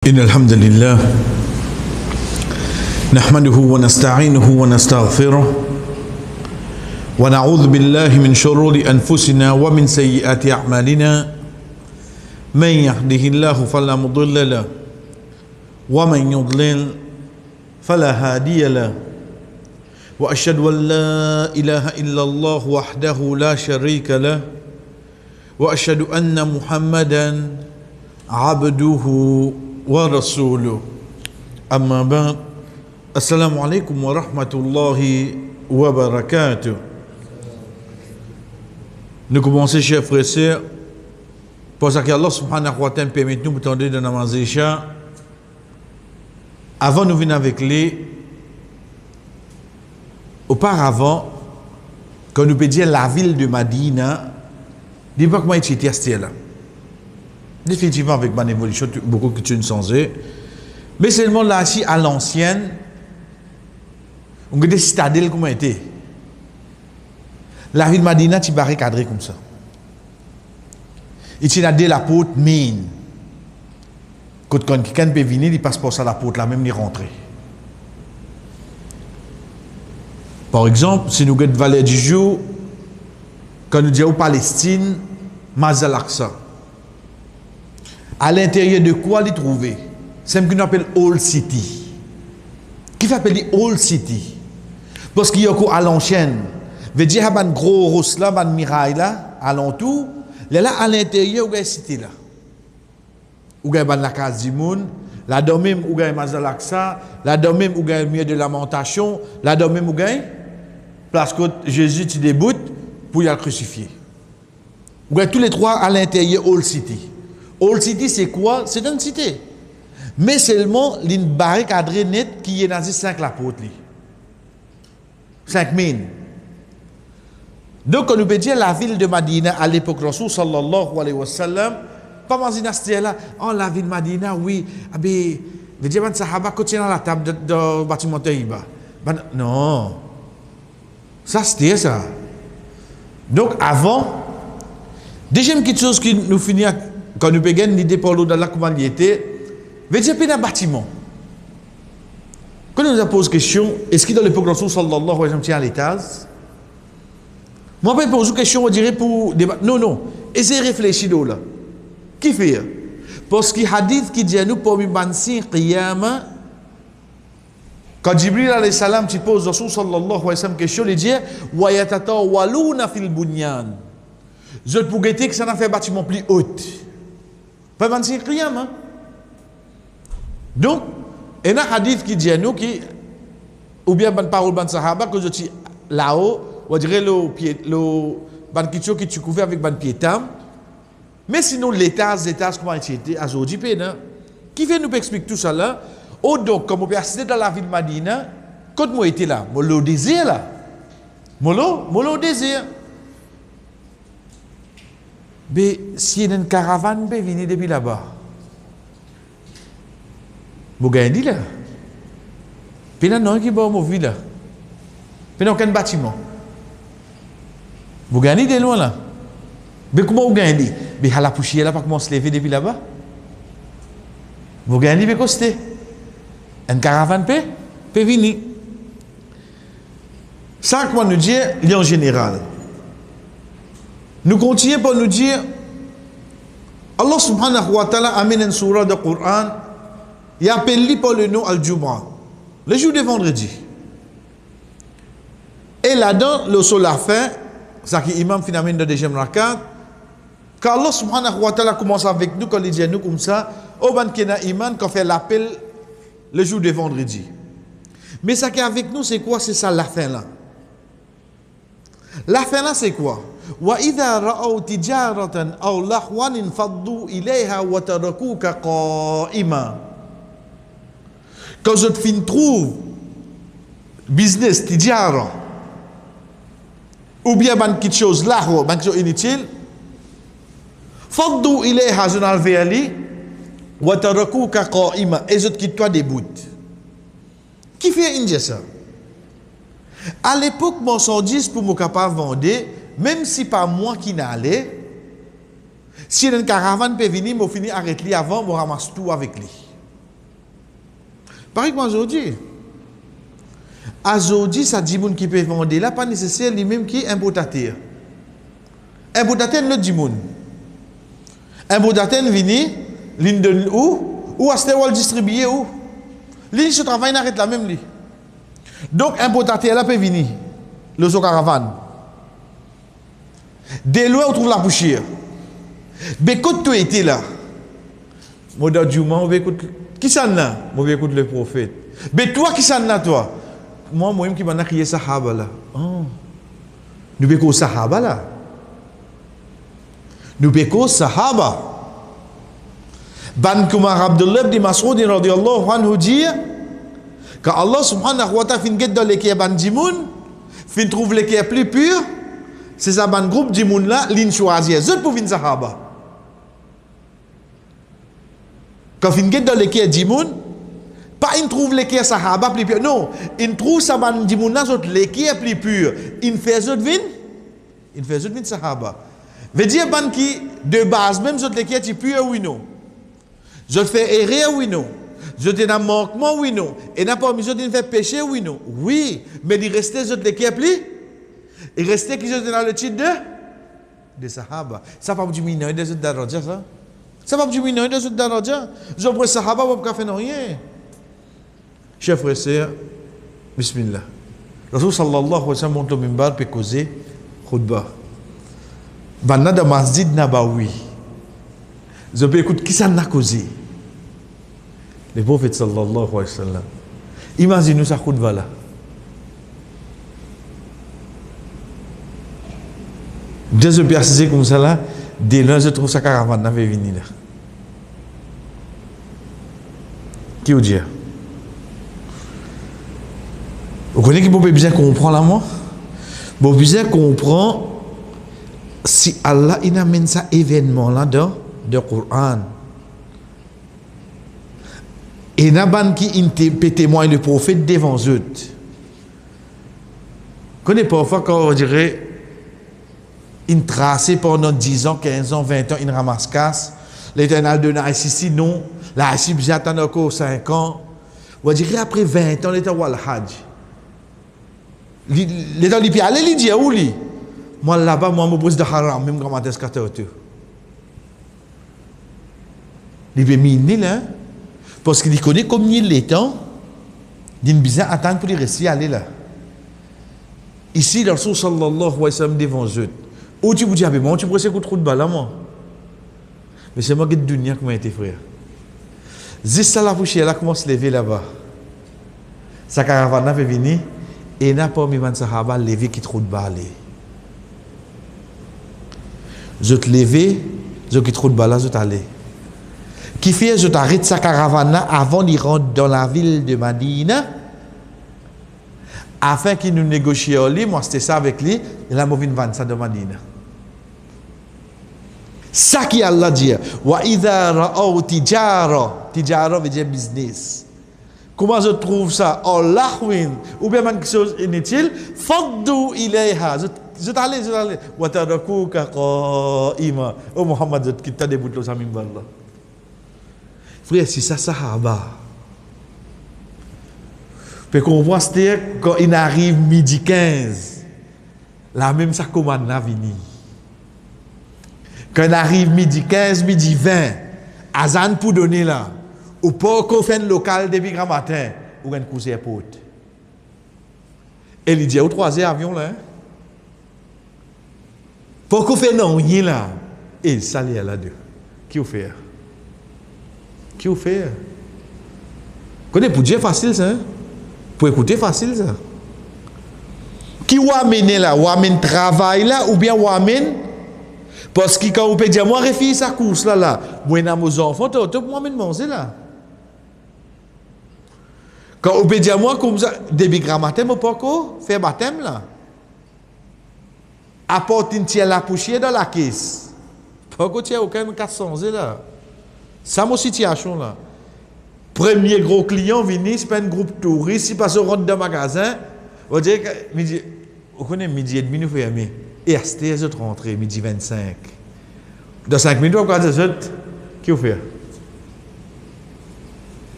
إن الحمد لله نحمده ونستعينه ونستغفره ونعوذ بالله من شرور أنفسنا ومن سيئات أعمالنا من يهده الله فلا مضل له ومن يضلل فلا هادي له وأشهد أن لا إله إلا الله وحده لا شريك له وأشهد أن محمدا عبده ورسوله أما بعد السلام عليكم ورحمة الله وبركاته. Nous commençons, chers frères et sœurs, pour ça que Allah subhanahu wa ta'ala permet nous de tendre de namaz Isha. Avant nous venir avec les, auparavant, quand nous peut dire la ville de Madina, dis-moi comment était là. Définitivement avec mon évolution, beaucoup de choses changé. Mais seulement là, si à l'ancienne, on a des citadelles comment était. La ville de Madina, tu barricadé comme ça. Et tu as la porte mine. Quand quelqu'un peut venir, il passe par ça la porte là, même il rentre. Par exemple, si nous avons Valais du jour, quand nous disons Palestine, Masjid al-Aqsa. À l'intérieur de quoi les trouver? C'est ce qu'on appelle Old City. Qui fait appeler Old City? Parce qu'il y a quoi à l'ancienne. Veut dire qu'il y a un gros rose là, un mirail là, à l'entour. Là, à l'intérieur, il y a une cité là. Il y a la case du monde. Là-dedans même, il y a Masjid al-Aqsa. Là-dedans même, il y a le mur de lamentation. Là-dedans même, il y a place que Jésus te déboute pour y le crucifier. Il y a tous les trois à l'intérieur Old City. Old City, c'est quoi? C'est une cité. Mais seulement, une barricade nette qui est dans 5 la porte. 5 mines. Donc, on peut dire la ville de Madina à l'époque, Rasul sallallahu alayhi wa sallam, pas dans une là, oh, la ville de Madina, oui, mais, veut dire, les sahaba continuent à la table de bâtiment Taïba. Non. Ça, c'était ça. Donc, avant, deuxième petite chose qui nous finit à quand nous payons l'idée pour l'eau dans la comment il était, veut dire qu'il y a un bâtiment. Quand on nous a posé la question, est-ce qu'il dans l'époque de Rasul sallallahu alayhi wa sallam tient à l'étage? Moi, je pose une question, on dirait pour débattre. Non, non. Essayez de réfléchir là. Qui fait? Parce qu'il y a un hadith qui dit à nous pour nous bansi qiyama. Quand Jibril alayhi salam tu poses Rasul sallallahu alayhi wa sallam question, il dit wa yatatawaluna fil bunyan. Je pour guetter que ça n'a fait un bâtiment plus haut. Pas bansi qiyama. Donc, il y a un hadith qui dit à nous qui ou bien une parole ban sahaba que je dis là-haut. On dirait le banquicho qui tu couvert avec ban piétam. Mais sinon, l'étage, comment il était, à Zodji, qui fait nous expliquer tout ça là? Oh, donc, comme on peut assister dans la ville de Madina, quand moi était là, moi le désir là. Moi le désir. Mais si il y a une caravane, peut venir depuis là-bas. Vous gagnez là. Puis là, non, qui est bon, vie là. Puis là, aucun bâtiment. Vous gagnez de loin là. Mais comment vous gagnez? Mais à la poussière là, pas comment se lever depuis là-bas. Vous gagnez, mais coster. Une caravane peut venir. Ça, comment nous dire, il est en général. Nous continuons pour nous dire, Allah subhanahu wa ta'ala amène une surah de Coran, il appelle pour le nom Al-Jum'ah, le jour de vendredi. Et là-dedans, le sol a fait, ça qui imam finalement de deuxième rakat, quand Allah subhanahu wa ta'ala commence avec nous, quand il dit à nous comme ça, au ban kena iman, quand fait l'appel le jour de vendredi. Mais ça qui est avec nous, c'est quoi? C'est ça la fin là. La fin là, c'est quoi? وَإِذَا رَأَوْا تِجَارَةً أَوْ لَهْوًا انفضوا إِلَيْهَا وَتَرَكُوكَ قَائِمًا. Quand je te trouve business, tijara, ou bien quelque chose là, quelque chose inutile, faddu ilayha junal veali wa tarakuka qa'ima, et je te quitte toi debout. Qui fait une ça? À l'époque, mon marchandise pour me capable vendre, même si pas moi qui n'allais, si une caravane peut venir, je finis arrêter avant, je ramasse tout avec lui. Pareil comme aujourd'hui. Aujourd'hui, ça dit moun qui peut vendre là, pas nécessaire lui-même qui est importateur. Importateur, l'autre dit moun. Importateur vini, l'une de où acheter ou distribuer où. L'île se travaille n'arrête la même li. Donc importateur là peut venir, le zo caravane. Dès loin on trouve la poussière. Mais quand tu étais là, moi dans du moment on écoute qui ça là, moi écoute le prophète. Mais toi qui ça là toi? Moi qui m'a crié sahaba là. Oh. Nous béco sahaba là. Nous béco sahaba. Ban Kumar Abdullah ibn Mas'ud radhiyallahu anhu dit que Allah subhanahu wa ta'ala fin get dans l'équipe ban dimoun, fin trouve l'équipe plus pure, c'est ça ban groupe dimoun là, l'in choisir zut pour fin sahaba. Quand fin get dans l'équipe dimoun, pas in trouve l'équipe sahaba plus pure, non, in trouve ça ban dimoun là zut l'équipe plus pure, in fait zut vin sahaba. Veut dire ban qui de base même zut l'équipe est pure oui non. Je fais erreur, oui, non. Je te n'ai manquement, oui, non. Et n'a pas mis je te fais péché, oui, non. Oui, mais il restait je te l'équipe, il restait qui je te dans le titre de Sahaba. Ça va pas diminuer de ce daraja, ça. Ça va pas diminuer de ce daraja. Je prends Sahaba, on va faire rien. Chers frères et sœurs, Bismillah. Rasul sallallahu alayhi wa sallam monte au mimbar pour causer khutbah. Banna de Masjid Nabawi. Je peux écouter qui ça n'a causé. Le prophète sallallahu alayhi wa sallam. Imaginez-nous ça khutbah là. Deuxième personne comme ça là, dès là je trouve sa caravane n'avait venu là. Qui vous dit? Vous connaissez qui peut bien comprendre là moi? Bon bien comprendre si Allah il amène ça événement là dans le Coran. Et Naban qui témoigne le prophète devant eux. Connais parfois quand on dirait une tracée pendant 10 ans, 15 ans, 20 ans, une ramasse casse. L'Éternel donne ici, non. Là, ici, j'attends encore 5 ans. On dirait après 20 ans, l'État wal Hajj. L'État lui dit, allez, il dit, où lui? Moi là-bas, moi, je me pose de haram, même quand je suis il veut miner là, parce qu'il connaît comme il est temps, il a besoin d'attendre pour rester aller là. Ici, le Rasul sallallahu alayhi wa sallam devant eux. Où tu vous dis, bon, tu pourrais écouter trop de balles, moi. Mais c'est moi qui ai dit que moi été frère. Juste à la bouche, elle a commencé à se lever là-bas. Sa caravane a fait venir, et n'a pas mis man sahaba lever qui trop de balles. Je te lever, je qui trop de balles, je t'allais. Qui fait, je t'arrête sa caravane là avant d'y rentrer dans la ville de Madina, afin qu'il nous négocie au lit. Moi, c'était ça avec lui, et là, je vais vendre ça de Madina. Ça qui Allah dit, wa idha ra'aw tijara veut dire business. Comment je trouve ça? Allahwin, ou bien quelque chose inutile, faddu ilayha. Je t'allais. Wa tarakuka qa'ima. Oh Muhammad, je quitte des bouts de sa mimbar là. Frère, si ça sahaba. Puis qu'on voit, c'est-à-dire, quand il arrive midi 15, la même ça commande à venir. Quand il arrive midi 15, midi 20, Azan pour donner là, ou pas qu'on fait un local depuis grand matin, ou un cousin pote. Et il dit, au 3e avion là, pour qu'on fait non, rien là, et il s'allie à la deux. Qui vous fait? Qui vous fait? Connais pour Dieu facile ça, hein? Pour écouter facile ça. Qui vous amène là, ou amène travail là, ou bien vous amène parce que quand vous pouvez dire moi refais sa course là, moi n'a mes enfants, tu moi amène manger là. Quand vous pouvez dire moi comme ça début grand matin, moi pas quoi faire baptême là. Apporte une tienne la poussière dans la caisse. Pas que tu as aucun 400 là. Ça mon situation là. Premier gros client venu, c'est pas un groupe touriste, il passe au rentre dans le magasin, on dit que midi, on connaît midi et demi nous fermer. Et à cette heure, je rentre midi 25. Dans 5 minutes, on va dire, qui vous fait?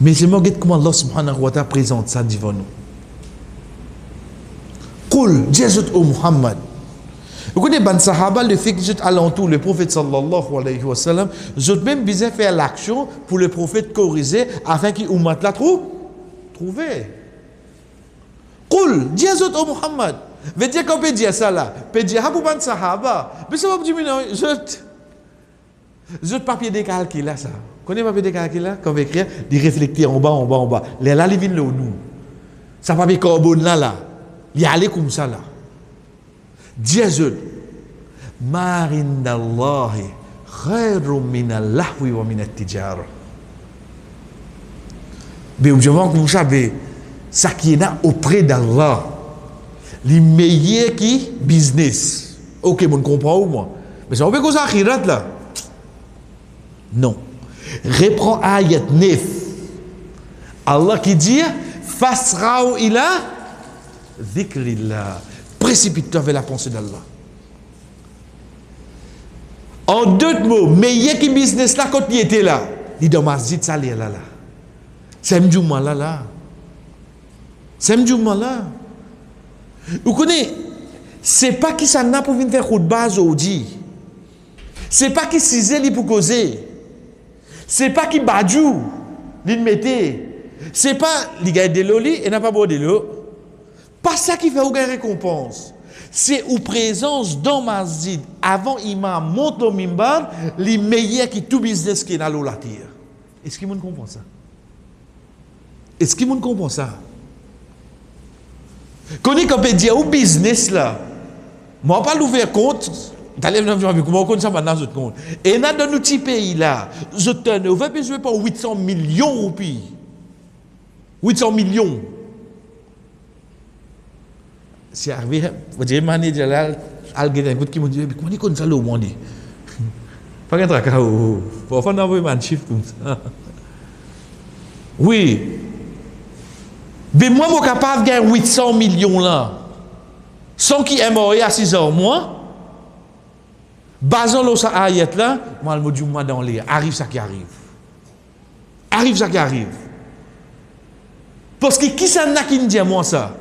Mais c'est moi comment Allah subhanahu wa ta'ala présente ça devant nous. Qul, Jésus au Muhammad. Vous connaissez ban sahaba, le fait que je alentour le prophète sallallahu alayhi wa sallam, je même besoin faire l'action pour le prophète corriger afin qu'il ummat la trouve. Qul, Jésus au Muhammad. Veut dire qu'on peut dire ça là. Peut dire, pour ban sahaba. Mais ça va me dire, je papier de calcul là ça. Connais papier de calcul là quand on écrire, de réfléchir en bas. Les là, ils viennent là où nous. Ça papier carbone là. Il y a aller comme ça là. Jésus, ma indallahi khairun min al-lahwi wa min at-tijara. Mais objection que vous savez, ça qui est là auprès d'Allah, les meilleurs qui business. Ok, on comprend ou moi. Mais ça on peut cause akhirat là. Non. Reprends ayat 9. Allah qui dit fasra'u ila dhikrillah. Précipite-toi vers la pensée d'Allah. En deux mots, meilleur qui business là quand il était là. Il dit masjid ça là. C'est m'djouma là. C'est m'djouma là. Vous connaissez, c'est pas qui ça n'a pour venir faire khutba aujourd'hui. C'est pas qui cisé pour causer. C'est pas qui badjou, li mettez. C'est pas li gagne de l'eau et n'a pas beau de l'eau. Pas ça qui fait ou gagne récompense. C'est ou présence dans masjid avant imam monte au mimbar, les meilleurs qui tout business qui est dans l'eau la terre. Est-ce que vous comprenez ça? Est-ce que vous comprenez ça? Connais qu'on peut dire au business là. Moi pas l'ouvrir compte. Comment on ça maintenant je compte. Et dans notre petit pays là, je tenais, on va besoin pas 800 millions de roupies. 800 millions. C'est arrivé, vous dire manager là, algérie qui me dit comment on ça le monde. Pas qu'un tracas pour faire envoyer un chiffre comme ça. Oui. Mais moi je suis capable de gagner 800 millions là. Sans qu'il ait mort à 6 heures moi. Basant l'eau sa ayat là, moi je me dis dans les arrive ça qui arrive. Arrive ça qui arrive. Parce que qui ça n'a qui dit moi ça?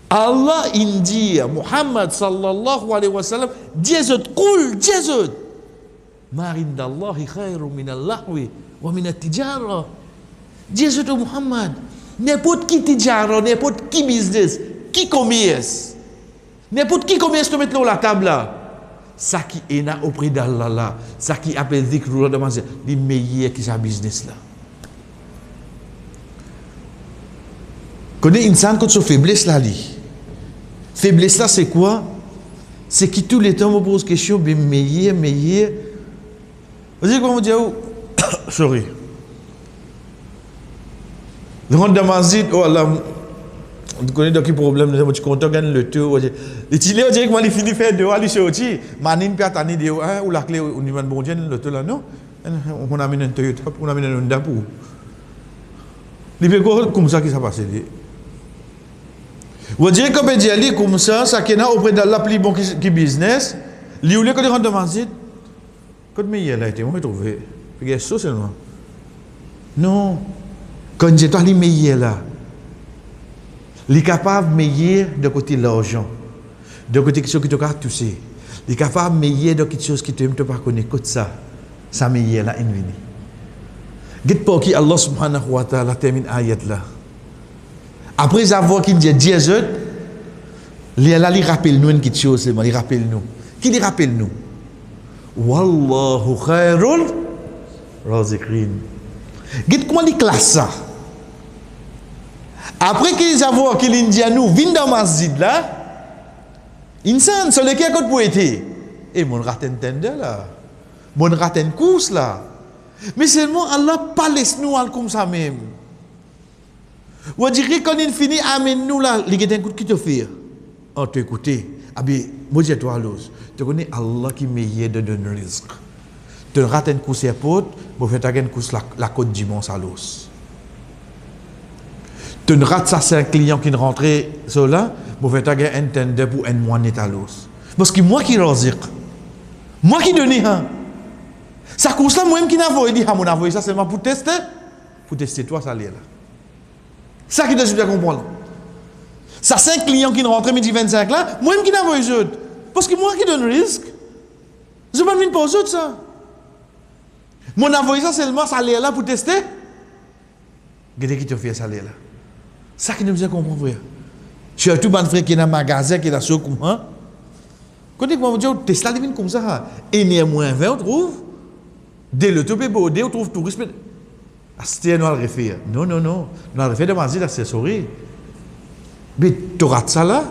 Allah dit Muhammad sallallahu alayhi wa sallam Jésus qul Jésus ma indallahi khairun min al-lahwi wa min at-tijara. Jésus Muhammad n'importe qui tijara, n'importe qui business, qui commerce. N'importe qui commerce te mettre la table là. Ça qui est là auprès d'Allah là, ça qui appelle dhikrullah de manger, les meilleurs qui sa business là. Connais insan quand sa faiblesse là li. Faiblesse là c'est quoi? C'est qui tous les temps me pose question, mais meilleur. Vous savez comment dire? Sorry. Je rentre dans ma zid, oh Allah. On connaît donc quel problème, tu comptes gagner le tour. Les tilés, on dirait que moi, il finit de faire dehors, il se dit, manine pas tani de ou la clé au niveau de bon Dieu, le tour là, non? On amène un Toyota, on amène un Honda pour. Il fait quoi comme ça qui s'est passé? On dirait qu'on peut dire, comme ça qui est là auprès d'Allah, plus bon qui business, lui ou les quand il rentre dans ma zid, quand il a été, on va trouver. Regarde ça seulement. Non. Quand j'ai toi, les meilleurs là. Il est capable de meilleur de côté de l'argent, de côté quelque chose qui te a touché. Il est capable de meilleur de quelque chose qui te pas connaître comme ça meilleur là invini. Git pour qui Allah subhanahu wa ta'ala termine ayat là. Après avoir qu'il dit Jésus, il rappelle nous quelque chose, il rappelle nous. Qui dit rappelle nous? Wallahu khairul raziqin. Git comment il classe ça? Après qu'ils avouent que l'Indianou vient dans ma masjid là, insan sur lequel côté pour être, et mon raten tende là, mon raten course là, mais seulement Allah pas laisse nous comme ça même. Ou dire quand il finit amène nous là, il y a un coup qui te fait, on te écouter, abi, moi j'ai toi l'os, tu connais Allah qui meilleur de donner risque, tu raten course et pote, vous faites un course la côte dimanche à l'os. Tu ne rates ça, c'est un client qui ne rentrait cela, vous faites un tender pour un mois net à l'os. Parce que moi qui razir, moi qui donne, ça coûte ça, moi-même qui n'a pas dit, mon envoyé ça seulement pour tester. pour tester toi, ça là. Ça qui doit bien comprendre. Ça, 5 clients qui rentrent midi 25 là, moi-même qui n'envoie les autres. Parce que moi qui donne risque, je ne vais pas venir pour eux autres ça. Moi, envoyé ça seulement, ça là pour tester. Qu'est-ce qui te fait ça là? Ça qui nous bien comprendre, frère. Surtout, ban frère qui est dans le magasin, qui est dans ce courant. Quand on dit, Tesla, il vient comme ça. Et il y a moins 20, on trouve. Dès le top est beau, on trouve tout respect. C'était un refaire. Non, non, non. On a refait de manger l'accessoire. Mais tu rates ça là.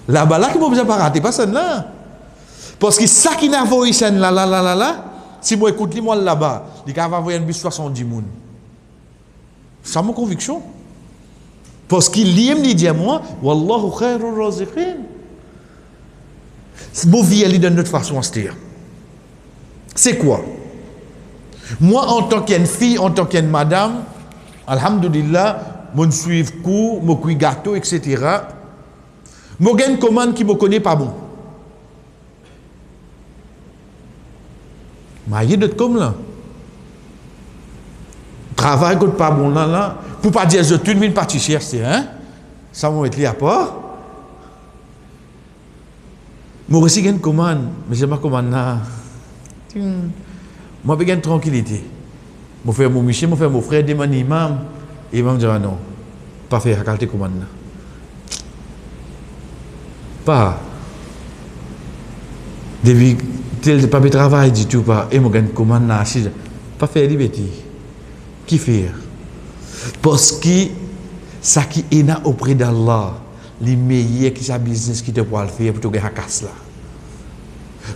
Là-bas, là, qui ne peut pas rater, pas ça là. Parce que ça qui n'a pas eu ça là, si moi écoute, moi là-bas, il va avoir un bus 70 moun. C'est ma conviction. Parce qu'il me dit à moi, Wallahu khairur raziqin. C'est beau vie, elle est de notre façon à se dire. C'est quoi? Moi, en tant qu'une fille, en tant qu'une madame, alhamdulillah, je suis cours, je suis gâteau, etc. Je j'ai une commande qui ne me connaît pas bon. Mais il y a d'autres comme là. Travail qui n'est pas bon là. Pour ne pas dire je tue une pâtissière, c'est hein? Ça m'a été à part. Moi aussi, j'ai une commande, mais je n'ai pas de commande là. Moi, j'ai une tranquillité. Je fais mon monsieur, je fais mon frère, mon imam. Et il me dit non, pas faire la qualité de commande là. Pas. Depuis tel pas de travail du tout, pas. Et moi, j'ai une commande là. Pas faire liberté. Qui fait? Parce que ça qui est là auprès d'Allah, les meilleurs qui sa business qui te peut le faire pour te gagner casse là.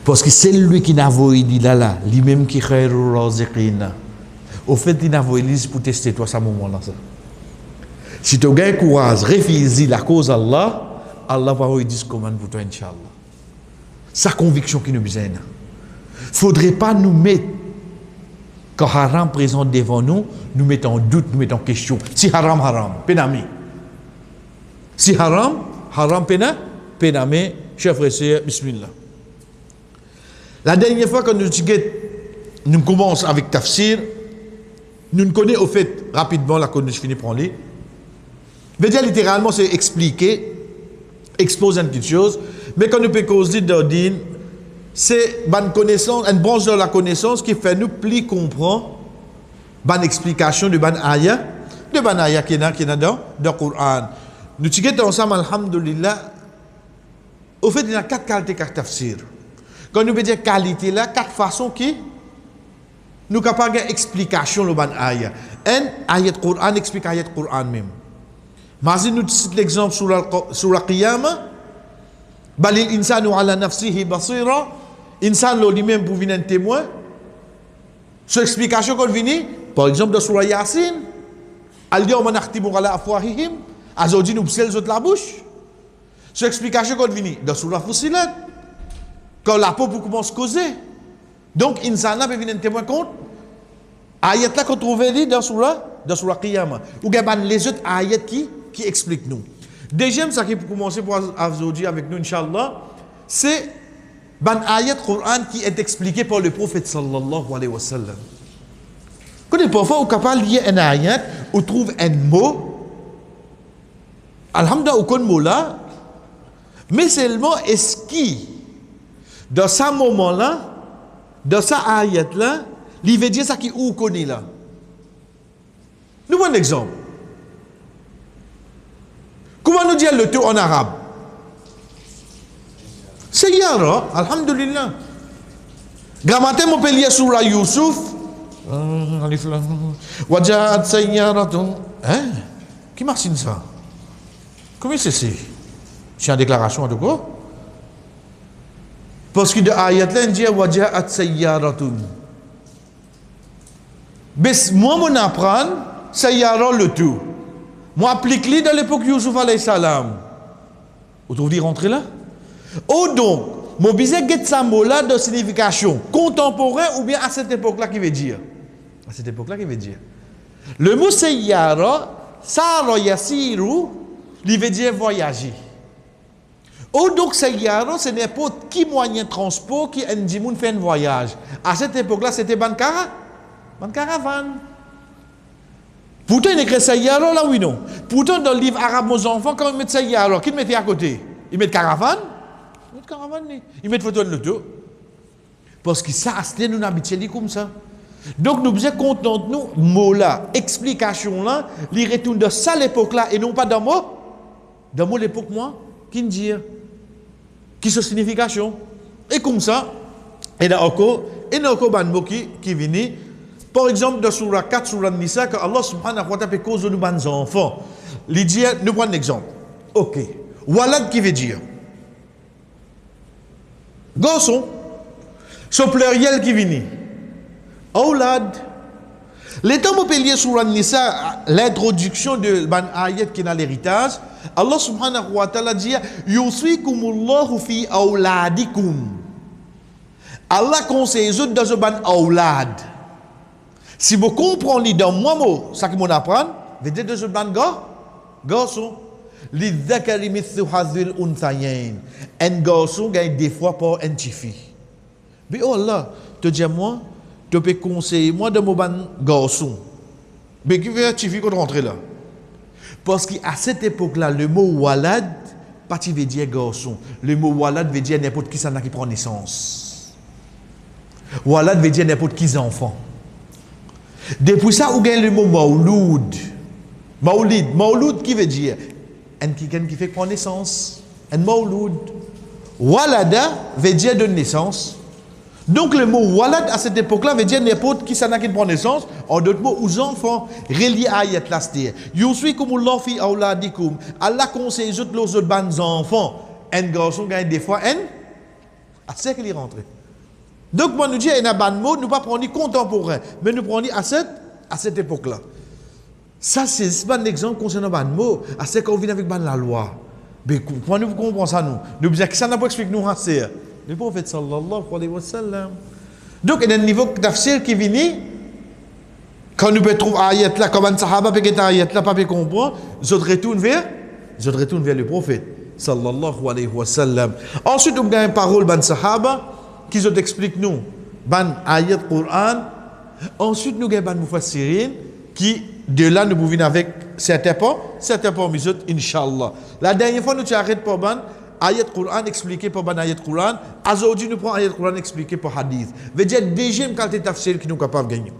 Parce que c'est lui qui n'a pas dit là, lui-même qui khairur raziqin. Au fait, il n'a pas dit pour tester toi ce moment-là. Si tu as courage, refuse la cause d'Allah, Allah va vous dire comment pour toi, Inch'Allah. Sa conviction qui nous besoin. Il ne faudrait pas nous mettre, quand haram présente devant nous, nous mettons en doute, nous mettons en question. Si haram, haram, penami. Si haram, haram, penami, chers frères et sœurs, bismillah. La dernière fois que nous commençons avec tafsir, nous connaissons au fait rapidement la connaissance finie pour en lire. Veut dire littéralement c'est expliquer, exposer une petite chose, mais quand nous peut causer d'ordine, c'est une connaissance, une branche de la connaissance qui fait nous plus comprendre une explication de ban ayah qui est dans le Coran. Nous tirons ensemble, alhamdulillah, au fait il y a 4 qualités de tafsir. Quand nous peut dire qualité là, 4 façons qui nous capables d'explication le ban ayah. Un ayat Coran explique ayat Coran même. Mais nous citons l'exemple sur la qiyamah. Balil insanu ala nafsihi basira. Insan lui-même pour venir un témoin. Sur l'explication qu'on vient, par exemple dans surah Yasin, al-yawma nakhtimu ala afwahihim, aujourd'hui nous scellons la bouche. Sur l'explication qu'on vient dans surah Fussilat, quand la peau commence à causer. Donc insan peut venir un témoin contre ayat là qu'on trouve dans surah Qiyamah. Ou bien les autres ayats qui expliquent nous. Deuxième, ça qui peut commencer pour aujourd'hui avec nous, Inch'Allah, c'est ban ayat Coran qui est expliqué par le prophète sallallahu alayhi wa sallam. Quand parfois on est capable de lire un ayat, on trouve un mot, alhamdulillah, aucun mot là, mais seulement est-ce qui, dans ce moment-là, dans ce ayat-là, il veut dire ça qui ou connaît là. Nous prenons un exemple. Comment nous dire le tout en arabe? Sayyara, alhamdulillah. Grammaire mon peut lire surah Yusuf. Alif lam. Waja'at sayyaratun. Hein? Qui m'a signé ça? Comment c'est ça? C'est une déclaration de quoi? Parce que de ayat là, on dit Waja'at sayyaratun. Mais moi, mon apprendre, sayyara le tout. Moi, applique-le dans l'époque Yusuf alayhi salam. Vous trouvez rentrer là? Oh donc, mon bizarre get ça mot-là de signification contemporain ou bien à cette époque-là qui veut dire? À cette époque-là qui veut dire. Le mot sayyara, sara yasiru, il veut dire voyager. Oh donc sayyara, ce n'est pas qui moyen de transport qui dit moun fait un voyage. À cette époque-là, c'était ban caravane. Pourtant, il écrit ça hier, alors là, oui, non. Pourtant, dans le livre arabe, nos enfants, quand ils mettent ça hier, alors, qu'ils mettent à côté? Ils mettent caravane? Ils mettent caravane, ils mettent photo de l'auto. Parce que ça, c'est nous habitués comme ça. Donc, nous sommes contents de nous, mot là, explication là, les retourne de ça l'époque là, et non pas dans mot l'époque, moi, qui me dit, qui sa signification. Et comme ça, et là encore, un mot qui vient. Par exemple, dans Surah 4, Surah Nisa, que Allah subhanahu wa ta'ala fait cause de nos enfants. Il dit, nous prenons un exemple. Ok. Walad qui veut dire garçon. Ce pluriel qui vient. Aulad. L'état où peut lier Surah Nisa, l'introduction de ban ayat qui est dans l'héritage, Allah subhanahu wa ta'ala dit, Yusikumullahu fi auladikum. Allah conseille les autres dans ce ban aulad. Si vous comprenez dans moi, ça que vous apprenez, vous dites de ce ban garçon. L'idhakari mithlu hadhil unthayain. Un garçon gagne des fois pour un fille. Mais oh Allah, te dis moi, tu peux conseiller moi de mon ban garçon. Mais qui veut un fille qu'on rentre là? Parce qu'à cette époque-là, le mot walad, pas tu veut dire garçon. Le mot walad veut dire n'importe qui ça qui prend naissance. Walad veut dire n'importe qui enfant. Depuis ça, vous avez le mot maouloud. Maouloud qui veut dire quelqu'un qui fait prendre naissance. Un maouloud. Walada veut dire de naissance. Donc le mot walad à cette époque-là veut dire n'importe qui qui prend naissance. En d'autres mots, aux enfants, reliés à ayat là, c'est-à-dire, Yusikumullahu fi auladikum. Allah conseille les autres bons enfants. Un garçon gagne des fois à ce qu'il est rentré. Donc, moi, nous disons, il y a un mot, nous ne pas prendre contemporain, mais nous prenons à cette époque-là. Ça, c'est pas un exemple concernant un mot, à ce qu'on vient avec la loi. Mais comment nous comprenons ça, nous? Nous disons que ça n'a pas expliqué nous assez. Le prophète sallallahu alayhi wa sallam. Donc, il y a un niveau d'afsir qui vient, quand nous pouvons trouver ayat là, comme un sahaba peut être ayat là, pas peut comprendre, je retourne vers le prophète sallallahu alayhi wa sallam. Ensuite, on a une parole ban sahaba, qui explique nous ban ayat Quran. Ensuite nous avons ban mufassirin qui de là nous pouvons avec certains pas mis autres inshallah. La dernière fois nous arrêté pour ban ayat Quran expliqué par ban ayat Quran. Aujourd'hui nous prenons ayat Quran expliqué par hadith. Veut dire deuxième qualité tafsir qui nous capable gagner.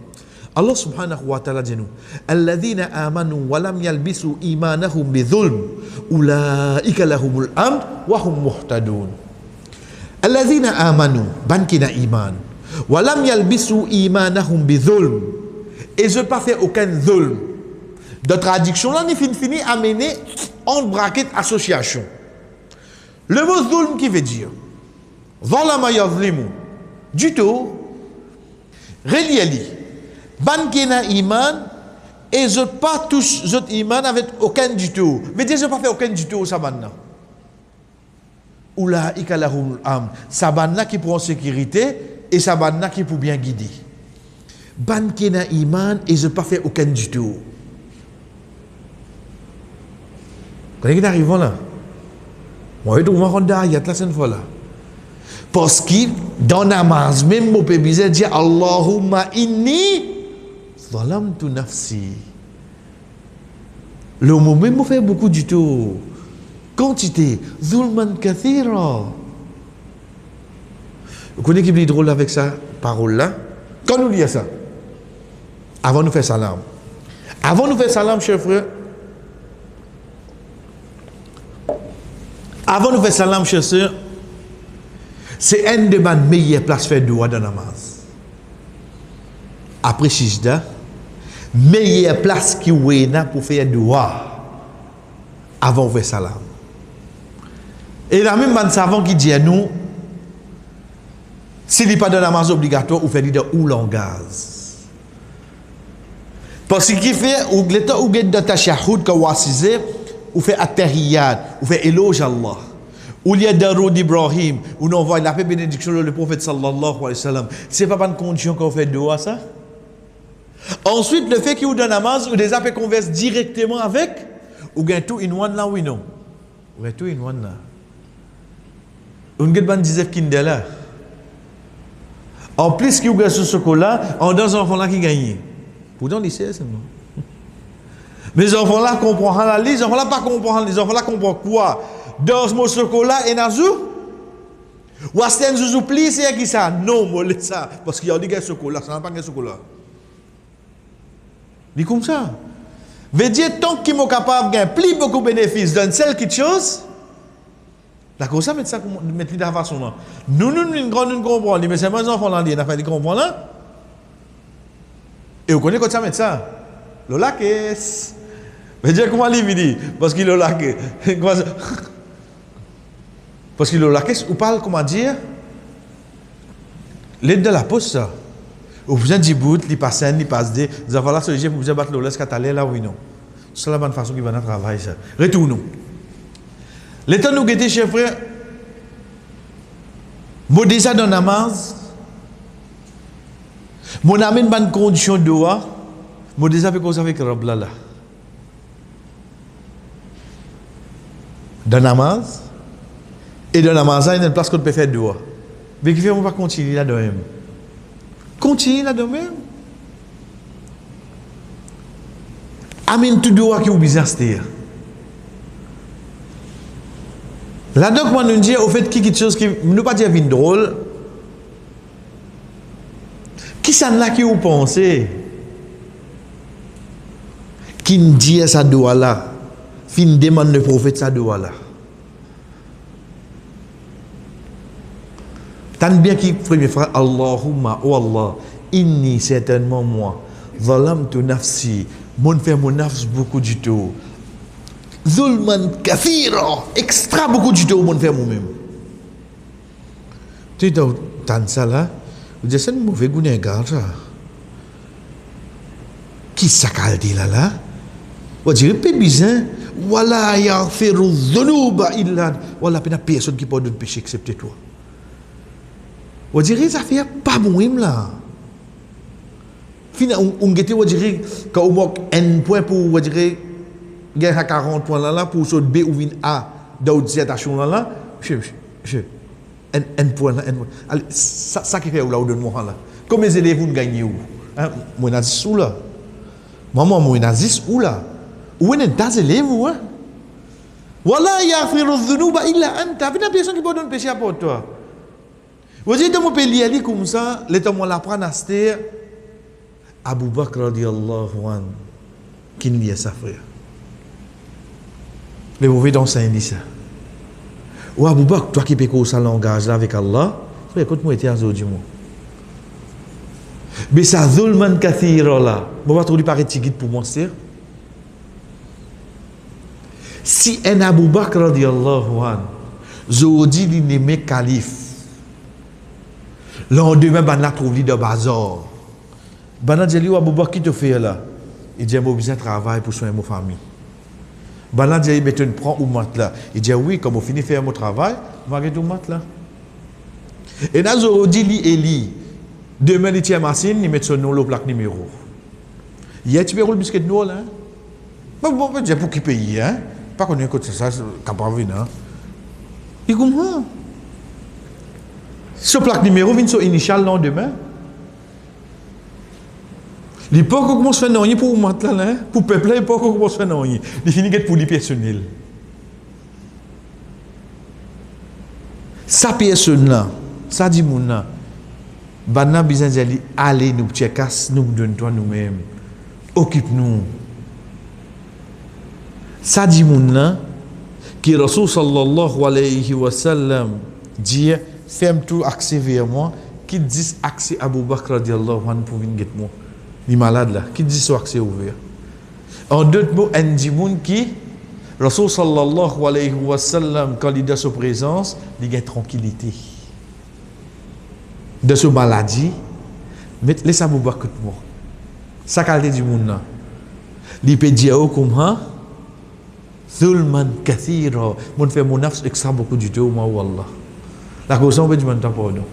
Allah subhanahu wa ta'ala dit nous alladhina amanu wa lam yalbisu imanahum bidhulm ulaika lahumul amn wa hum muhtadun. Allazina amanu, ban qui n'a iman. Walam yalbisu imanahum bidhulm. Et je ne pas fait aucun dhulm. De traduction là, ni fini amené en bracket association. Le mot dhulm qui veut dire Zalama yazlimu. Du tout. Relieli. Ban qui n'a iman. Et je pas touche cet iman avec aucun du tout. Mais dire je pas fait aucun du tout au sabanna. Oula ikalahul am. Sabanna qui prend sécurité et sabanna qui pour bien guider. Ban qui n'a iman et je pas fait aucun du tout. Quand il arrive là, moi je dois rendre ayat là cette fois là. Parce que dans namaz même mon peut dire Allahumma inni zalamtu nafsi. Le mot même fait beaucoup du tout. Quantité, zulman kathira. Vous connaissez qui est drôle avec ça, parole-là? Quand nous lisons ça, avant nous faire salam. Avant nous faire salam, chers frères, avant nous faire salam, chers sœurs, c'est une de mes meilleures places faire doua dans la namaz. Après Shijda, meilleure place qui est pour faire doua avant de faire salam. Et la même man savant qui dit à nous, s'il n'est pas de namaz obligatoire, ou fait de ou langage. Parce qu'il fait, ou l'état ou get de tashahhud ka wasizé, ou fait attahiyat, ou fait éloge à Allah. Ou il y a Daroud Ibrahim, où on voit la paix bénédiction le prophète sallallahu alayhi wa sallam. C'est pas une condition qu'on fait doua ça? Ensuite, le fait qu'il y ait un namaz, ou des appels converse directement avec, ou gain tout in one là, oui non. Ou gain tout in one là. On get ban disait kindela. En plus qu'il y a ce chocolat, en deux enfants là qui gagnent. Pourtant lycée seulement. Mais les enfants là comprennent la liste, les enfants là pas comprennent, les enfants là comprennent quoi? Dans ce chocolat et nazou? Ou est-ce que vous oubliez c'est qui ça? Non, moi ça parce qu'il y a des chocolat, ça n'a pas de chocolat. Dit comme ça. Veut dire tant qu'ils sont capables de gagner plus beaucoup de bénéfices dans celle qui chose. La cause ça mettre ça mettre de la façon là. Nous comprenons, mais c'est mes enfants là, ils n'a pas dit comprendre là. Et vous connaissez quand ça mettre ça? Le lac est. Mais dire comment il dit parce qu'il le lac. Parce qu'il le lac ou parle comment dire? L'aide de la poste ça. Ou vous avez dit bout, il passe un, il passe deux. Vous avez là ce que vous avez battu le laisse catalé là oui non. C'est la bonne façon qui va dans le travail ça. Retournons. L'état nous guetter chers frères. Moi déjà dans namaz. Mon amène bonne condition de doa. Moi déjà fait cause avec Rab là. Dans namaz et dans namaz il y a une place qu'on peut faire doa. Mais qui fait on va continuer là-dedans même. Continuez là-dedans même. Amen tout doa qui est au business terre. Là donc moi nous dit au fait quelque chose qui nous pas dire vin drôle. Qui ça là qui vous pensez? Qui dit ça doa là? Fin demande le prophète ça doa là. Tant bien qui premier frère Allahumma oh Allah inni certainement moi zalamtu nafsi mon fait mon nafs beaucoup du tout zulman kathira extra beaucoup du tout mon fait moi-même tu dans ça là vous dites c'est un mauvais gounégar ça qui ça dit là vous dites pas bizarre wala yaghfiru dhunuba illa wala pas personne qui pardonne péché excepté toi. On dirait ça fait pas bon là. Finalement on gete on dirait quand on manque un point pour on dirait gagner 40 points là pour sauter B ou vin A dans dissertation là un point là allez ça qui fait ou là ou donne moi là. Comme les élèves vous gagnez où hein moi na 10 ou là. Maman moi na 10 ou là. Où est des élèves ou hein? Wala yaghfiru dhunuba illa anta. Pas personne qui peut donner péché à pour toi. Vous dites, mon pays ali comme ça, l'état moi l'apprend à Esther, Abu Bakr radiyallahu anhu, qui n'y est sa frère. Mais vous voyez dans ça, il dit ça. Ou Abu Bakr, toi qui peux ça langage là avec Allah, écoute-moi, et tiens, aujourd'hui, moi. Mais ça, zulman kathira là, je vais trouver par étiquette pour moi, c'est. Si un Abu Bakr radiyallahu anhu, aujourd'hui, il n'est pas calife. Lendemain, ben là trouve de bazar. Ben là dit Abu Bakr qui te fait là. Il dit moi besoin de travail pour soigner ma famille. Ben là dit mais tu prends ou mat là. Il dit oui comme on finit faire mon travail, on va get ou mat là. Et là aujourd'hui li Eli. Demain il tient machine, il met son nom le plaque numéro. Hier tu peux rouler biscuit de nous là. Bon dire pour qui payer hein. Pas qu'on écoute ça capable hein. Il comprend. Ce plaque numéro vient sur initial le lendemain. Il faut qu'on commence à faire non pour maintenant là, pour peuple il faut qu'on commence à faire non. Il finit pour les personnels. Ça personne là, ça dit mon là. Banna besoin d'aller aller nous tchekass nous donne toi nous-mêmes. Occupe-nous. Ça dit mon là qui Rasul sallallahu alayhi wa sallam dit fais tout accès vers moi qui dit accès Abu Bakr radiyallahu anhu pour venir moi ni malade là qui dit son accès ouvert en d'autres mots un dimoun qui Rasul sallallahu alayhi wa sallam quand il est dans sa présence il y a tranquillité de sa maladie mais laisse Abu Bakr moi ça qualité du monde là il peut dire comment zulman kathira mon fait mon nafs extra beaucoup du tout moi wallah. La cause on veut dire maintenant pardon.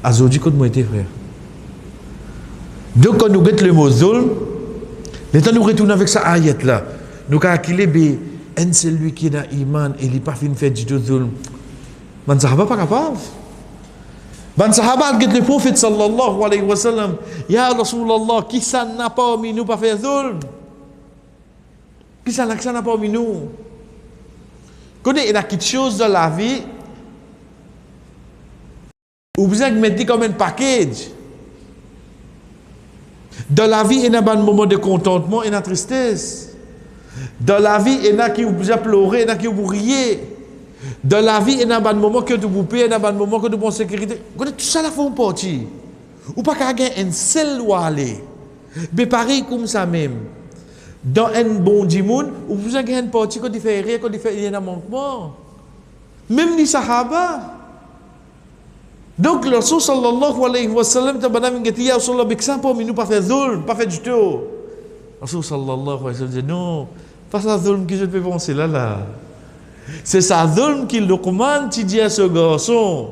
Azodi quand moi était frère. Donc quand nous guette le mot zulm, maintenant nous retournons avec ça ayat là. Nous calculer be un celui qui est dans iman et il pas fin faire du tout zulm. Man sahaba pas capable. Man sahaba guette le prophète sallallahu alayhi wa sallam, ya Rasulullah qui ça n'a pas mis nous pas faire zulm. Qui ça n'a pas mis nous? Quand il y a quelque chose dans la vie, ou besoin de mettre comme un package. Dans la vie, il y a un moment de contentement et de tristesse. Dans la vie, il y a qui vous pleurer, il y a qui vous riez. Dans la vie, il y a un moment que vous pouvez, il y a un moment que vous avez sécurité. Tout ça, la font partie. Ou pas qu'à gagner un seul où aller. Mais pareil comme ça même. Dans un bon dimoun, vous avez gagné une partie quand il fait rire, quand il fait un manquement. Même les Sahaba. Donc, le Rasul sallallahu alayhi wa sallam, tabana mingati ya Rasulullah, biksan po, nous pas fait zulm, pas fait du tout. Le Rasul sallallahu alayhi wa sallam dit non, pas ça zulm que je peux penser là. C'est ça zulm qu'il recommande, tu dis à ce garçon,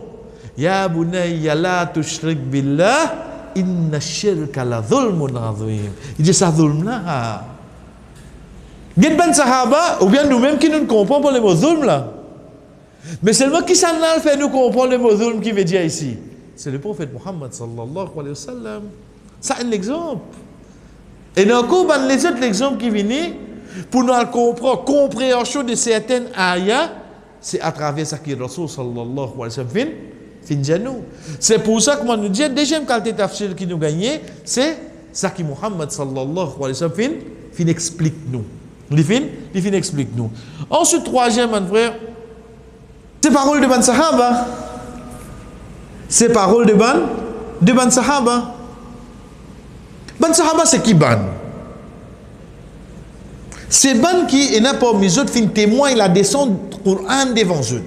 ya bunayya la tushrik billah, inna shirka la zulmun azim. Il dit ça zulm là. Il y a des sahaba, ou bien nous-mêmes qui ne comprenons pas les mots zulm là. Mais seulement qui s'en a fait nous comprendre le mot zulm qui veut dire ici? C'est le prophète Muhammad sallallahu alayhi wa sallam. Ça c'est un exemple. Et encore, les autres exemples qui viennent, pour nous comprendre, compréhension de certaines ayats, c'est à travers ça que le Rasul sallallahu alayhi wa sallam fait nous. C'est pour ça que moi nous dis, deuxième qualité de tafsir qui nous gagne, c'est ça que Muhammad sallallahu alayhi wa sallam fin explique nous. Il fin explique nous. Ensuite, troisième, mon frère, c'est parole de Ban Sahaba. C'est parole de Ban Sahaba. Ban Sahaba, c'est qui Ban? C'est Ban qui n'a pas mis autres fin témoin, il a descendu du Coran devant eux.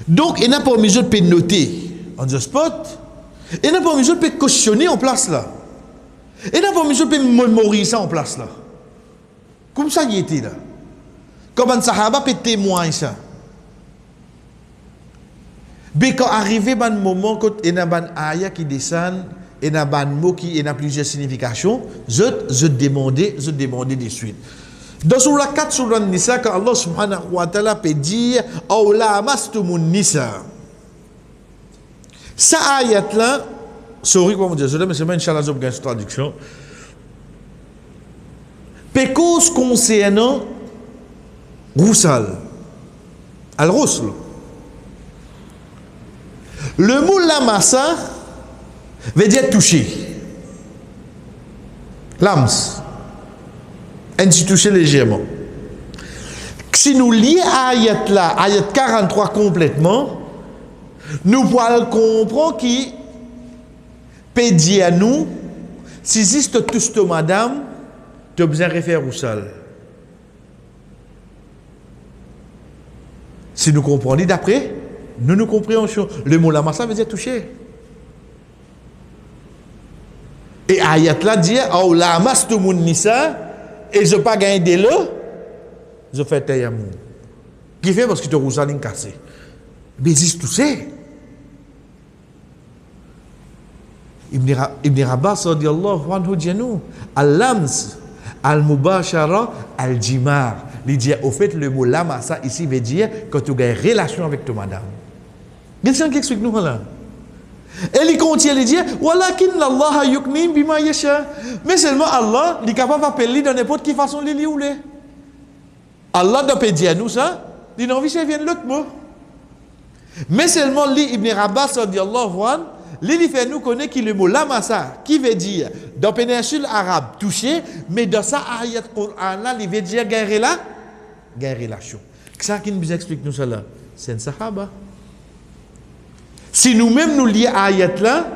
Donc, il n'a pas mis autres peut noter on the spot. Il n'a pas mis autres peut cautionner en place là. Il n'a pas mis autres peut mémoriser ça en place là. Comme ça, il était là. Comme Ban Sahaba peut témoigner ça. Mais quand arrivé un moment, quand il y a un ayah qui descend, il y a un mot qui a plusieurs significations, je demandais de suite. Dans sur la 4 sur le Nisa, quand Allah subhanahu wa ta'ala peut dire Aw lamastumun nisa. Ça ayat là, sorry comment dire ça, mais c'est pas Inch'Allah, j'ai une traduction. Pécose concernant Roussal. Al-Roussal. Le mot lamassa veut dire toucher. Lams. Ainsi toucher légèrement. Si nous lions ayat là, ayat 43 complètement, nous pouvons comprendre qui peut dire à nous, si existe touche de madame, tu as besoin de refaire au sol. Si nous comprenons d'après, nous compréhensions. Le mot lamassa veut dire toucher. Et ayat là dit Aw lamastumun nisa, et je pas gagné de l'eau, je fais tayammum. Qui fait parce que tu as rousaline cassé. Mais c'est tout ça. Ibn Abbas radiyallahu anhu dit nous al-lams al-mubashara al-jimar. Il dit au fait le mot lamassa ici veut dire quand tu as une relation avec ta madame. Quelqu'un qui explique nous là. Et il continue, il dit walakin Allah yuknim bima yasha. Mais seulement Allah, il est capable d'appeler de n'importe quelle façon il ou les. Allah doit dire nous ça, il n'a envie que ça vienne l'autre mot. Mais seulement Ibn Abbas radiyallahu anhu, il fait nous connaître qu'il le mot lamassa qui veut dire dans la péninsule arabe toucher, mais dans ça ayat Coran là, il veut dire guerre là, guerre relation. Ça qui nous explique nous ça là, c'est un sahaba. Si nous-mêmes nous lions à ayat là,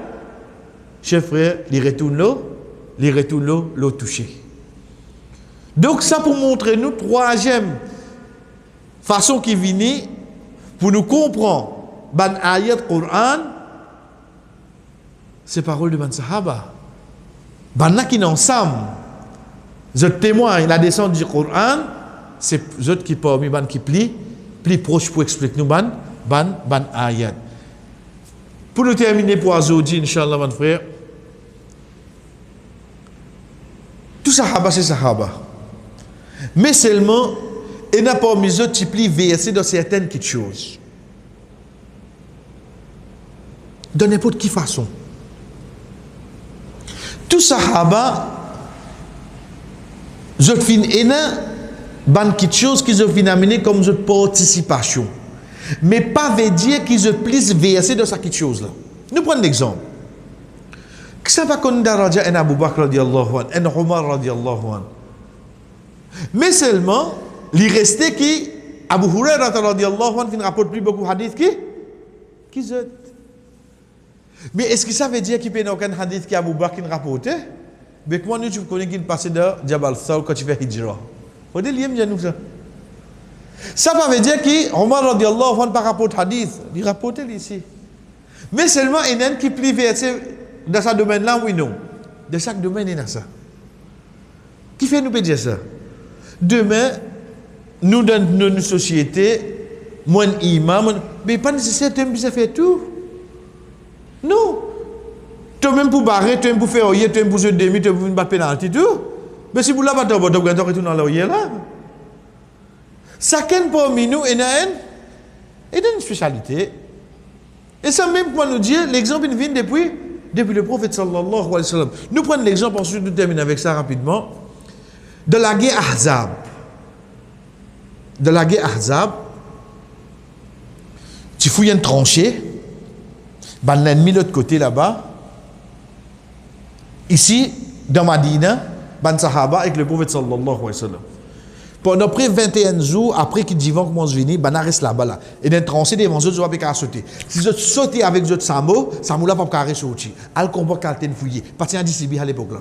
chers frères, les retournent l'eau touché. Donc ça pour montrer nous troisième façon qui vient pour nous comprendre ban ayat Coran, c'est parole de ban sahaba. Ban là qui est ensemble. Je témoigne la descente du Coran, c'est eux qui parmi ban qui plus proche pour expliquer nous ban ayat. Pour nous terminer pour aujourd'hui, Inch'Allah, mon frère, tout sahaba, c'est sahaba. Mais seulement, il n'a pas mis autres types versés dans certaines petites choses. De n'importe quelle façon. Tout sahaba, je fin ena, ban quelque chose qui se finit comme une participation. Mais pas veut dire qu'ils se plus versé dans cette chose là. Nous prenons l'exemple. Que ça va qu'on daraja en Abu Bakr radiallahu anhu, en Omar radiallahu anhu. Mais seulement, il restait qui Abu Hurairah radiallahu anhu qui ne rapporte plus beaucoup de hadiths qui zot. Mais est-ce que ça veut dire qu'il n'y a aucun hadith qui Abu Bakr qui ne rapporte? Mais comment nous tu connais qu'il passe de Jabal Thawr quand tu fais hijra? Faut dire lié nous ça. Ça veut dire que Omar radiallahu anhu par rapport hadith, il rapporte ici. Mais seulement il y a un qui plie dans ce domaine-là, oui non. De chaque domaine il y a ça. Qui fait nous peut dire ça? Demain, nous dans notre société, moins imam, mais pas nécessaire de faire tout. Non. Toi-même pour barrer, toi-même pour faire oyer, toi-même pour se demi, toi-même pour battre pénalty, tout. Mais si vous l'avez battu, vous allez retourner dans l'oyer là. Chacun parmi nous, il y a une spécialité. Et ça même pour nous dire, l'exemple vient depuis le prophète sallallahu alayhi wa sallam. Nous prenons l'exemple, ensuite nous terminons avec ça rapidement. De la guerre Ahzab. De la guerre Ahzab, tu fouilles une tranchée, ben l'ennemi de l'autre côté là-bas. Ici, dans Madina, ben Sahaba avec le prophète sallallahu alayhi wa sallam. Pendant près 21 jours, après que Divan commence à venir, ben reste là-bas là. Et dans tranchée, devant eux, ils pas sauter. Si vous sautez avec eux Samo là pas carré sortir. Al combat calten fouiller. Parti à Dissibi à l'époque là.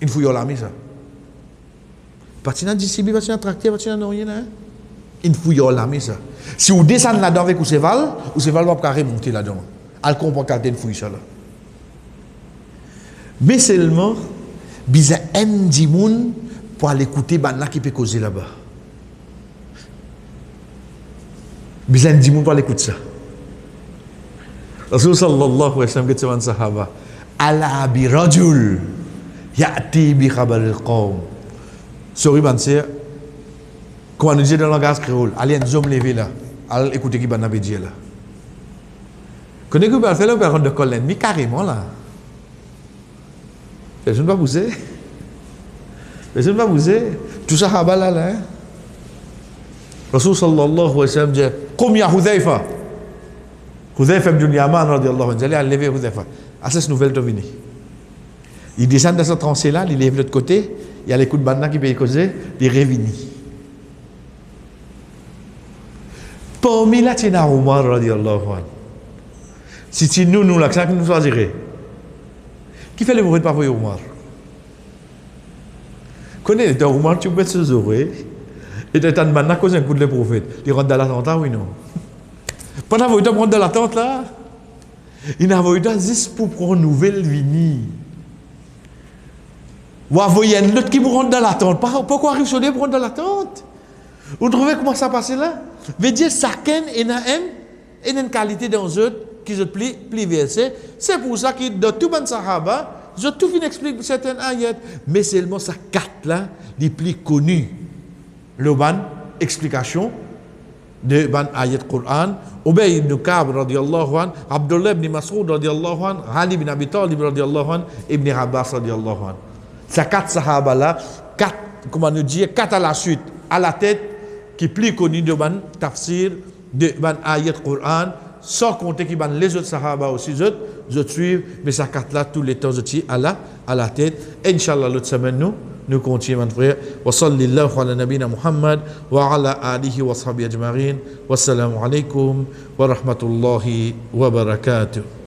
Il fouille la mise ça. Parti à Dissibi, parti à tracter, parti à rien là. Il fouille la mise ça. Si vous descendez là-dedans avec vous cheval va carré monter là-dedans. Al combat calten fouille ça là. Mais seulement, bizarre aime du monde pour aller écouter là qui peut causer là-bas. Bizarre aime du monde pour aller écouter ça. Rasul sallallahu alayhi wa sallam dit aux sahaba, ala bi rajul ya'ti bi khabar al-qawm. Sorry banser. Comment nous dit dans le langage créole, allez un homme levé là, allez écouter qui banna dire là. Connais que va faire là, on va rendre de colère, mais carrément là. Je ne vais pas bouger. Je ne vais pas bouger. Tout ça, là, là. Rasul sallallahu alayhi wa sallam dit, Qum ya Hudhaifa. Hudhaifa ibn Yaman, radiallahu anhu, allez lever Hudhaifa. À cette nouvelle de venir. Il descend de cette tranchée-là, il lève de l'autre côté, il y a les coups de banana qui peuvent causer, il revient. Parmi là, tu as Omar, radiallahu anhu. Si tu nous l'accent que nous choisirons. Qui fait le mauvais de pas voir Omar? Connais les Omar, tu peux se oreilles. Et tu as maintenant cause un coup de le prophète. Il rentre dans la tente là, oui non. Pendant que tu rentres dans la tente là, il n'a pas eu juste pour prendre une nouvelle vini. Ou envoyer un autre qui me rentre dans la tente. Pourquoi arrive sur les pour rentrer dans la tente? Vous trouvez comment ça passe là? Veut dire chacun a une qualité dans eux qui se plie versé. C'est pour ça que dans tout le Sahaba, je tout fin explique certaines ayats, mais seulement ça quatre là, les plus connus. Le ban explication de ban ayat Quran, Ubay ibn Ka'b radiyallahu anhu, Abdullah ibn Mas'ud radiyallahu anhu, Ali ibn Abi Talib radiyallahu anhu, Ibn Abbas radiyallahu anhu. Ces quatre Sahaba là, quatre, comment nous dire, quatre à la suite, à la tête, qui plus connus de ban tafsir, de ban ayat Quran, sans compter qui ban les autres Sahaba aussi, je suivent, mais ça carte là tous les temps à la tête. Inch'Allah, l'autre semaine, nous continuons, mon frère. Wa sallallahu ala nabina Muhammad wa ala alihi wa sahbihi ajma'in. Wassalamu alaikum wa rahmatullahi wa barakatuh.